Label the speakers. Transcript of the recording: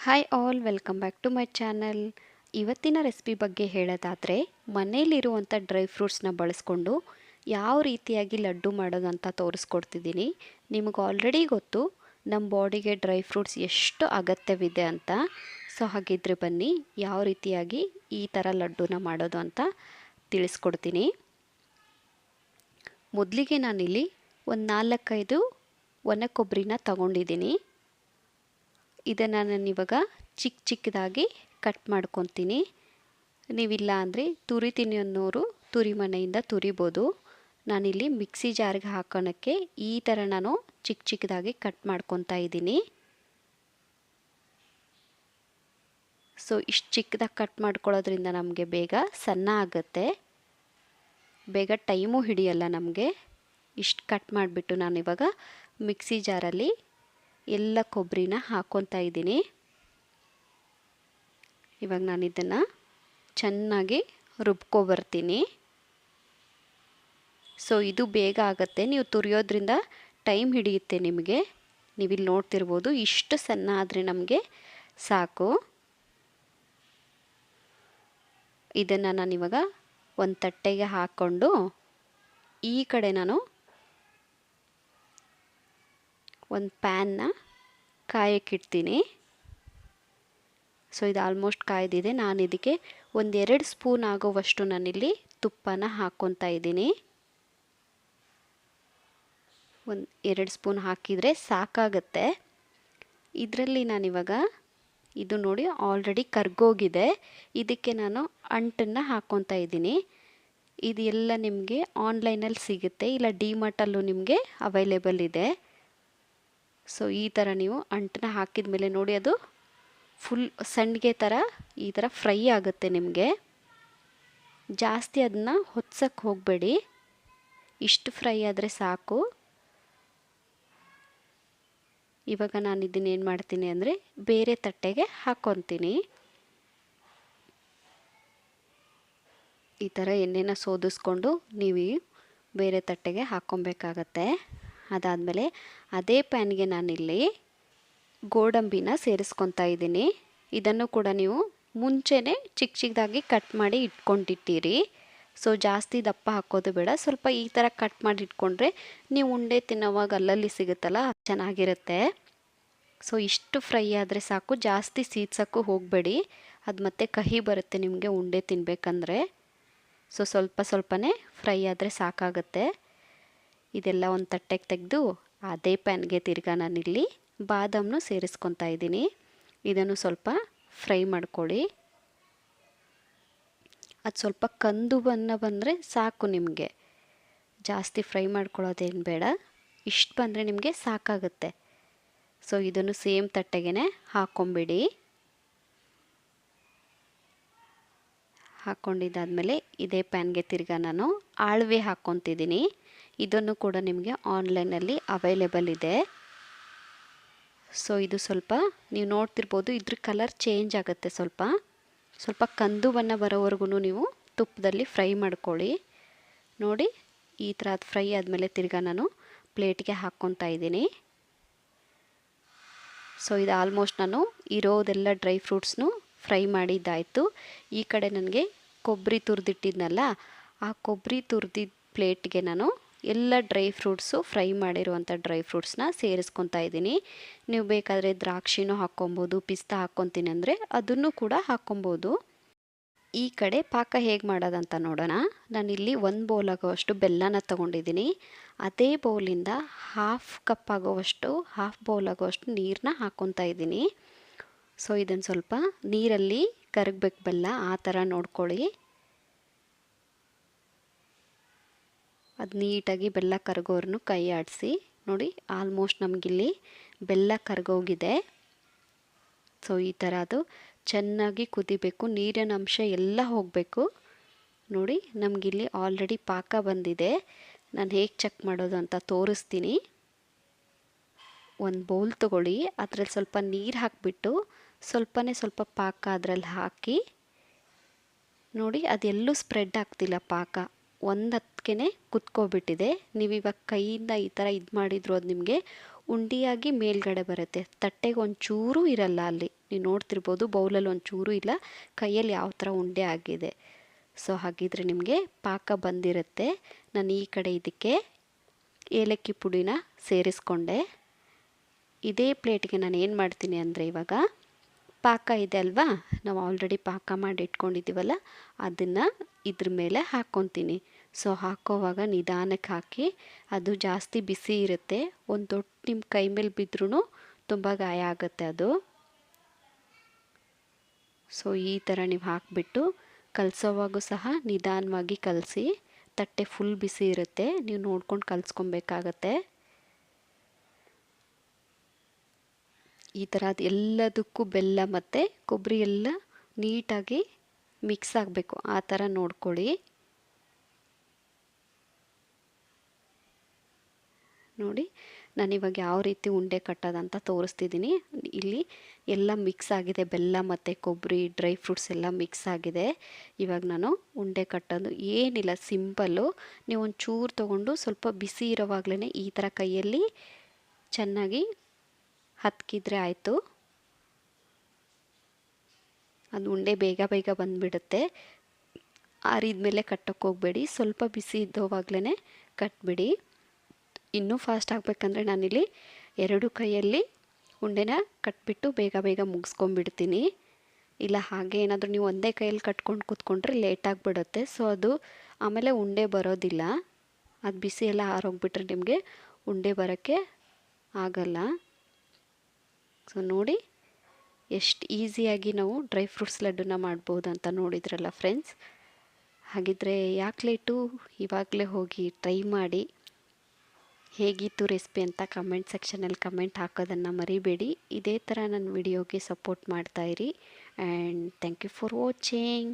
Speaker 1: Hi all, welcome back to my channel. ಇವತ್ತಿನ recipe ಬಗ್ಗೆ ಹೇಳೋದಾದರೆ, ಮನೇಲಿರುವಂಥ ಡ್ರೈ ಫ್ರೂಟ್ಸ್ನ ಬಳಸ್ಕೊಂಡು ಯಾವ ರೀತಿಯಾಗಿ ಲಡ್ಡು ಮಾಡೋದು ಅಂತ ತೋರಿಸ್ಕೊಡ್ತಿದ್ದೀನಿ. ನಿಮಗೆ ಆಲ್ರೆಡಿ ಗೊತ್ತು ನಮ್ಮ ಬಾಡಿಗೆ ಡ್ರೈ ಫ್ರೂಟ್ಸ್ ಎಷ್ಟು ಅಗತ್ಯವಿದೆ ಅಂತ. ಸೊ ಹಾಗಿದ್ರೆ ಬನ್ನಿ ಯಾವ ರೀತಿಯಾಗಿ ಈ ಥರ ಲಡ್ಡುನ ಮಾಡೋದು ಅಂತ ತಿಳಿಸ್ಕೊಡ್ತೀನಿ. ಮೊದಲಿಗೆ ನಾನಿಲ್ಲಿ ಒಂದು 4-5 ಒಣ ಕೊಬ್ಬರಿನ ತಗೊಂಡಿದ್ದೀನಿ. ಇದನ್ನು ನಾನು ಇವಾಗ ಚಿಕ್ಕದಾಗಿ ಕಟ್ ಮಾಡ್ಕೊತೀನಿ. ನೀವಿಲ್ಲ ಅಂದರೆ ತುರಿತೀನಿ ಅನ್ನೋರು ತುರಿ ಮನೆಯಿಂದ ತುರಿಬೋದು. ನಾನಿಲ್ಲಿ ಮಿಕ್ಸಿ ಜಾರ್ಗೆ ಹಾಕೋಣಕ್ಕೆ ಈ ಥರ ನಾನು ಚಿಕ್ಕದಾಗಿ ಕಟ್ ಮಾಡ್ಕೊತಾ ಇದ್ದೀನಿ. ಸೊ ಇಷ್ಟು ಚಿಕ್ಕದಾಗಿ ಕಟ್ ಮಾಡ್ಕೊಳ್ಳೋದ್ರಿಂದ ನಮಗೆ ಬೇಗ ಸಣ್ಣ ಆಗುತ್ತೆ, ಬೇಗ ಟೈಮು ಹಿಡಿಯಲ್ಲ ನಮಗೆ. ಇಷ್ಟು ಕಟ್ ಮಾಡಿಬಿಟ್ಟು ನಾನಿವಾಗ ಮಿಕ್ಸಿ ಜಾರಲ್ಲಿ ಎಲ್ಲ ಕೊಬ್ಬರಿನ ಹಾಕ್ಕೊತಾ ಇದ್ದೀನಿ. ಇವಾಗ ನಾನು ಇದನ್ನು ಚೆನ್ನಾಗಿ ರುಬ್ಕೊಬರ್ತೀನಿ. ಸೊ ಇದು ಬೇಗ ಆಗುತ್ತೆ, ನೀವು ತುರಿಯೋದ್ರಿಂದ ಟೈಮ್ ಹಿಡಿಯುತ್ತೆ ನಿಮಗೆ. ನೀವಿಲ್ಲಿ ನೋಡ್ತಿರ್ಬೋದು, ಇಷ್ಟು ಸಣ್ಣ ಆದರೆ ನಮಗೆ ಸಾಕು. ಇದನ್ನು ನಾನಿವಾಗ ಒಂದು ತಟ್ಟೆಗೆ ಹಾಕ್ಕೊಂಡು ಈ ಕಡೆ ನಾನು ಒಂದು ಪ್ಯಾನ್ನ ಕಾಯಕ್ಕಿಡ್ತೀನಿ. ಸೊ ಇದು ಆಲ್ಮೋಸ್ಟ್ ಕಾಯ್ದಿದೆ. ನಾನು ಇದಕ್ಕೆ 1-2 ಸ್ಪೂನ್ ಆಗೋವಷ್ಟು ನಾನಿಲ್ಲಿ ತುಪ್ಪನ ಹಾಕ್ಕೊತಾ ಇದ್ದೀನಿ. 1-2 ಸ್ಪೂನ್ ಹಾಕಿದರೆ ಸಾಕಾಗತ್ತೆ. ಇದರಲ್ಲಿ ನಾನಿವಾಗ ಇದು ನೋಡಿ ಆಲ್ರೆಡಿ ಕರ್ಗೋಗಿದೆ. ಇದಕ್ಕೆ ನಾನು ಅಂಟನ್ನು ಹಾಕ್ಕೊತಾ ಇದ್ದೀನಿ. ಇದು ಎಲ್ಲ ನಿಮಗೆ ಆನ್ಲೈನಲ್ಲಿ ಸಿಗುತ್ತೆ, ಇಲ್ಲ ಡಿಮಾರ್ಟಲ್ಲೂ ನಿಮಗೆ ಅವೈಲೇಬಲ್ ಇದೆ. ಸೊ ಈ ಥರ ನೀವು ಅಂಟನ್ನ ಹಾಕಿದ ಮೇಲೆ ನೋಡಿ ಅದು ಫುಲ್ ಸಂಡಿಗೆ ಥರ ಈ ಥರ ಫ್ರೈ ಆಗುತ್ತೆ. ನಿಮಗೆ ಜಾಸ್ತಿ ಅದನ್ನ ಹೊತ್ಸಕ್ಕೆ ಹೋಗಬೇಡಿ, ಇಷ್ಟು ಫ್ರೈ ಆದರೆ ಸಾಕು. ಇವಾಗ ನಾನು ಇದನ್ನೇನು ಮಾಡ್ತೀನಿ ಅಂದರೆ ಬೇರೆ ತಟ್ಟೆಗೆ ಹಾಕ್ಕೊತೀನಿ. ಈ ಥರ ಎಣ್ಣೆನ ಸೋದಿಸ್ಕೊಂಡು ನೀವು ಬೇರೆ ತಟ್ಟೆಗೆ ಹಾಕ್ಕೊಬೇಕಾಗತ್ತೆ. ಅದಾದಮೇಲೆ ಅದೇ ಪ್ಯಾನ್ಗೆ ನಾನಿಲ್ಲಿ ಗೋಡಂಬಿನ ಸೇರಿಸ್ಕೊತಾ ಇದ್ದೀನಿ. ಇದನ್ನು ಕೂಡ ನೀವು ಮುಂಚೆನೇ ಚಿಕ್ಕದಾಗಿ ಕಟ್ ಮಾಡಿ ಇಟ್ಕೊಂಡಿಟ್ಟಿರಿ. ಸೊ ಜಾಸ್ತಿ ದಪ್ಪ ಹಾಕೋದು ಬೇಡ, ಸ್ವಲ್ಪ ಈ ಥರ ಕಟ್ ಮಾಡಿ ಇಟ್ಕೊಂಡ್ರೆ ನೀವು ಉಂಡೆ ತಿನ್ನೋವಾಗ ಅಲ್ಲಲ್ಲಿ ಸಿಗುತ್ತಲ್ಲ, ಚೆನ್ನಾಗಿರುತ್ತೆ. ಸೊ ಇಷ್ಟು ಫ್ರೈ ಆದರೆ ಸಾಕು, ಜಾಸ್ತಿ ಸೀದ್ಸೋಕ್ಕೂ ಹೋಗಬೇಡಿ, ಅದು ಮತ್ತೆ ಕಹಿ ಬರುತ್ತೆ ನಿಮಗೆ ಉಂಡೆ ತಿನ್ನಬೇಕಂದ್ರೆ. ಸೊ ಸ್ವಲ್ಪನೇ ಫ್ರೈ ಆದರೆ ಸಾಕಾಗುತ್ತೆ. ಇದೆಲ್ಲ ಒಂದು ತಟ್ಟೆಗೆ ತೆಗೆದು ಅದೇ ಪ್ಯಾನ್ಗೆ ತಿರ್ಗಾ ನಾನಿಲ್ಲಿ ಬಾದಾಮನ್ನು ಸೇರಿಸ್ಕೊತಾ ಇದ್ದೀನಿ. ಇದನ್ನು ಸ್ವಲ್ಪ ಫ್ರೈ ಮಾಡ್ಕೊಳ್ಳಿ. ಅದು ಸ್ವಲ್ಪ ಕಂದು ಬಣ್ಣ ಬಂದರೆ ಸಾಕು ನಿಮಗೆ, ಜಾಸ್ತಿ ಫ್ರೈ ಮಾಡ್ಕೊಳ್ಳೋದೇನು ಬೇಡ, ಇಷ್ಟು ಬಂದರೆ ನಿಮಗೆ ಸಾಕಾಗುತ್ತೆ. ಸೊ ಇದನ್ನು ಸೇಮ್ ತಟ್ಟೆಗೆ ಹಾಕ್ಕೊಂಬಿಡಿ. ಹಾಕ್ಕೊಂಡಿದ್ದಾದಮೇಲೆ ಇದೇ ಪ್ಯಾನ್ಗೆ ತಿರ್ಗಾ ನಾನು ಆಳ್ವೆ ಹಾಕ್ಕೊತಿದ್ದೀನಿ. ಇದನ್ನು ಕೂಡ ನಿಮಗೆ ಆನ್ಲೈನಲ್ಲಿ ಅವೈಲೇಬಲ್ ಇದೆ. ಸೊ ಇದು ಸ್ವಲ್ಪ ನೀವು ನೋಡ್ತಿರ್ಬೋದು, ಇದ್ರ ಕಲರ್ ಚೇಂಜ್ ಆಗುತ್ತೆ. ಸ್ವಲ್ಪ ಕಂದು ಬಣ್ಣ ಬರೋವರೆಗೂ ನೀವು ತುಪ್ಪದಲ್ಲಿ ಫ್ರೈ ಮಾಡ್ಕೊಳ್ಳಿ. ನೋಡಿ ಈ ಥರ ಅದು ಫ್ರೈ ಆದಮೇಲೆ ತಿರ್ಗಾ ನಾನು ಪ್ಲೇಟ್ಗೆ ಹಾಕ್ಕೊತಾ ಇದ್ದೀನಿ. ಸೊ ಇದು ಆಲ್ಮೋಸ್ಟ್ ನಾನು ಇರೋದೆಲ್ಲ ಡ್ರೈ ಫ್ರೂಟ್ಸ್ನು ಫ್ರೈ ಮಾಡಿದ್ದಾಯಿತು. ಈ ಕಡೆ ನನಗೆ ಕೊಬ್ಬರಿ ತುರಿದಿಟ್ಟಿದ್ನಲ್ಲ, ಆ ಕೊಬ್ಬರಿ ತುರಿದಿದ್ದ ಪ್ಲೇಟ್ಗೆ ನಾನು ಎಲ್ಲ ಡ್ರೈ ಫ್ರೂಟ್ಸು ಫ್ರೈ ಮಾಡಿರುವಂಥ ಡ್ರೈ ಫ್ರೂಟ್ಸ್ನ ಸೇರಿಸ್ಕೊತಾ ಇದ್ದೀನಿ. ನೀವು ಬೇಕಾದರೆ ದ್ರಾಕ್ಷಿನೂ ಹಾಕ್ಕೊಬೋದು, ಪಿಸ್ತಾ ಹಾಕ್ಕೊತೀನಿ ಅಂದರೆ ಅದನ್ನು ಕೂಡ ಹಾಕ್ಕೊಬೋದು. ಈ ಕಡೆ ಪಾಕ ಹೇಗೆ ಮಾಡೋದಂತ ನೋಡೋಣ. ನಾನಿಲ್ಲಿ 1 ಬೌಲ್ ಆಗೋವಷ್ಟು ಬೆಲ್ಲನ ತೊಗೊಂಡಿದ್ದೀನಿ. ಅದೇ ಬೌಲಿಂದ ಹಾಫ್ ಬೌಲ್ ಆಗೋವಷ್ಟು ನೀರನ್ನ ಹಾಕ್ಕೊತಾ ಇದ್ದೀನಿ. ಸೊ ಇದನ್ನು ಸ್ವಲ್ಪ ನೀರಲ್ಲಿ ಕರಗಬೇಕು ಬೆಲ್ಲ, ಆ ಥರ ನೋಡ್ಕೊಳ್ಳಿ. ಅದು ನೀಟಾಗಿ ಬೆಲ್ಲ ಕರಗೋರ್ನು ಕೈ ಆಡಿಸಿ. ನೋಡಿ ಆಲ್ಮೋಸ್ಟ್ ನಮಗಿಲ್ಲಿ ಬೆಲ್ಲ ಕರಗೋಗಿದೆ. ಸೊ ಈ ಥರ ಅದು ಚೆನ್ನಾಗಿ ಕುದಿಬೇಕು, ನೀರಿನ ಅಂಶ ಎಲ್ಲ ಹೋಗಬೇಕು. ನೋಡಿ ನಮಗಿಲ್ಲಿ ಆಲ್ರೆಡಿ ಪಾಕ ಬಂದಿದೆ. ನಾನು ಹೇಗೆ ಚೆಕ್ ಮಾಡೋದು ಅಂತ ತೋರಿಸ್ತೀನಿ. ಒಂದು ಬೌಲ್ ತೊಗೊಳ್ಳಿ, ಅದರಲ್ಲಿ ಸ್ವಲ್ಪ ನೀರು ಹಾಕಿಬಿಟ್ಟು ಸ್ವಲ್ಪ ಪಾಕ ಅದರಲ್ಲಿ ಹಾಕಿ ನೋಡಿ, ಅದೆಲ್ಲೂ ಸ್ಪ್ರೆಡ್ ಆಗ್ತಿಲ್ಲ ಪಾಕ, ಒಂದು ಹತ್ತಿಗೆ ಕುತ್ಕೊಬಿಟ್ಟಿದೆ. ನೀವಿವಾಗ ಕೈಯಿಂದ ಈ ಥರ ಇದು ಮಾಡಿದ್ರು ಅದು ನಿಮಗೆ ಉಂಡಿಯಾಗಿ ಮೇಲ್ಗಡೆ ಬರುತ್ತೆ. ತಟ್ಟೆಗೆ ಒಂಚೂರು ಇರಲ್ಲ ಅಲ್ಲಿ, ನೀವು ನೋಡ್ತಿರ್ಬೋದು ಬೌಲಲ್ಲಿ ಒಂಚೂರು ಇಲ್ಲ, ಕೈಯಲ್ಲಿ ಯಾವ ಥರ ಉಂಡೆ ಆಗಿದೆ. ಸೊ ಹಾಗಿದ್ರೆ ನಿಮಗೆ ಪಾಕ ಬಂದಿರುತ್ತೆ. ನಾನು ಈ ಕಡೆ ಇದಕ್ಕೆ ಏಲಕ್ಕಿ ಪುಡಿನ ಸೇರಿಸ್ಕೊಂಡೆ. ಇದೇ ಪ್ಲೇಟ್ಗೆ ನಾನು ಏನು ಮಾಡ್ತೀನಿ ಅಂದರೆ, ಇವಾಗ ಪಾಕ ಇದೆ ಅಲ್ವಾ, ನಾವು ಆಲ್ರೆಡಿ ಪಾಕ ಮಾಡಿ ಇಟ್ಕೊಂಡಿದ್ದೀವಲ್ಲ, ಅದನ್ನು ಇದ್ರ ಮೇಲೆ ಹಾಕ್ಕೊತೀನಿ. ಸೊ ಹಾಕೋವಾಗ ನಿಧಾನಕ್ಕೆ ಹಾಕಿ, ಅದು ಜಾಸ್ತಿ ಬಿಸಿ ಇರುತ್ತೆ, ಒಂದು ದೊಡ್ಡ ನಿಮ್ಮ ಕೈ ಮೇಲೆ ಬಿದ್ದರೂ ತುಂಬ ಗಾಯ ಆಗುತ್ತೆ ಅದು. ಸೊ ಈ ಥರ ನೀವು ಹಾಕಿಬಿಟ್ಟು ಕಲಸೋವಾಗೂ ಸಹ ನಿಧಾನವಾಗಿ ಕಲಸಿ. ತಟ್ಟೆ ಫುಲ್ ಬಿಸಿ ಇರುತ್ತೆ, ನೀವು ನೋಡ್ಕೊಂಡು ಕಲಿಸ್ಕೊಬೇಕಾಗತ್ತೆ. ಈ ಥರ ಅದು ಎಲ್ಲದಕ್ಕೂ ಬೆಲ್ಲ ಮತ್ತು ಕೊಬ್ಬರಿ ಎಲ್ಲ ನೀಟಾಗಿ ಮಿಕ್ಸ್ ಆಗಬೇಕು, ಆ ಥರ ನೋಡ್ಕೊಳ್ಳಿ. ನೋಡಿ ನಾನಿವಾಗ ಯಾವ ರೀತಿ ಉಂಡೆ ಕಟ್ಟೋದಂತ ತೋರಿಸ್ತಿದ್ದೀನಿ. ಇಲ್ಲಿ ಎಲ್ಲ ಮಿಕ್ಸ್ ಆಗಿದೆ, ಬೆಲ್ಲ ಮತ್ತು ಕೊಬ್ಬರಿ ಡ್ರೈ ಫ್ರೂಟ್ಸ್ ಎಲ್ಲ ಮಿಕ್ಸ್ ಆಗಿದೆ. ಇವಾಗ ನಾನು ಉಂಡೆ ಕಟ್ಟೋದು ಏನಿಲ್ಲ, ಸಿಂಪಲ್ಲು. ನೀವು ಒಂದು ಚೂರು ತೊಗೊಂಡು ಸ್ವಲ್ಪ ಬಿಸಿ ಇರೋವಾಗಲೇ ಈ ಥರ ಕೈಯಲ್ಲಿ ಚೆನ್ನಾಗಿ ಹತ್ಕಿದ್ರೆ ಆಯಿತು. ಅದು ಉಂಡೆ ಬೇಗ ಬೇಗ ಬಂದುಬಿಡುತ್ತೆ. ಆರಿದ ಮೇಲೆ ಕಟ್ಟೋಕ್ಕೆ ಹೋಗಬೇಡಿ, ಸ್ವಲ್ಪ ಬಿಸಿ ಇದ್ದೋವಾಗಲೇ ಕಟ್ಬಿಡಿ. ಇನ್ನೂ ಫಾಸ್ಟ್ ಆಗಬೇಕಂದ್ರೆ ನಾನಿಲ್ಲಿ 2 ಕೈಯಲ್ಲಿ ಉಂಡೆನ ಕಟ್ಬಿಟ್ಟು ಬೇಗ ಬೇಗ ಮುಗಿಸ್ಕೊಂಡ್ಬಿಡ್ತೀನಿ. ಇಲ್ಲ ಹಾಗೆ ಏನಾದರೂ ನೀವು ಒಂದೇ ಕೈಯಲ್ಲಿ ಕಟ್ಕೊಂಡು ಕೂತ್ಕೊಂಡ್ರೆ ಲೇಟಾಗಿಬಿಡುತ್ತೆ. ಸೊ ಅದು ಆಮೇಲೆ ಉಂಡೆ ಬರೋದಿಲ್ಲ, ಅದು ಬಿಸಿ ಎಲ್ಲ ಆರೋಗ್ಬಿಟ್ರೆ ನಿಮಗೆ ಉಂಡೆ ಬರೋಕ್ಕೆ ಆಗಲ್ಲ. ಸೊ ನೋಡಿ ಎಷ್ಟು ಈಸಿಯಾಗಿ ನಾವು ಡ್ರೈ ಫ್ರೂಟ್ಸ್ ಲಡ್ಡುನ ಮಾಡ್ಬೋದು ಅಂತ ನೋಡಿದ್ರಲ್ಲ ಫ್ರೆಂಡ್ಸ್. ಹಾಗಿದ್ರೆ ಯಾಕೆ ಲೇಟು, ಇವಾಗಲೇ ಹೋಗಿ ಟ್ರೈ ಮಾಡಿ. ಹೇಗಿತ್ತು ರೆಸಿಪಿ ಅಂತ ಕಮೆಂಟ್ ಸೆಕ್ಷನಲ್ಲಿ ಕಮೆಂಟ್ ಹಾಕೋದನ್ನು ಮರಿಬೇಡಿ. ಇದೇ ಥರ ನನ್ನ ವಿಡಿಯೋಗೆ ಸಪೋರ್ಟ್ ಮಾಡ್ತಾಯಿರಿ. And thank you for watching.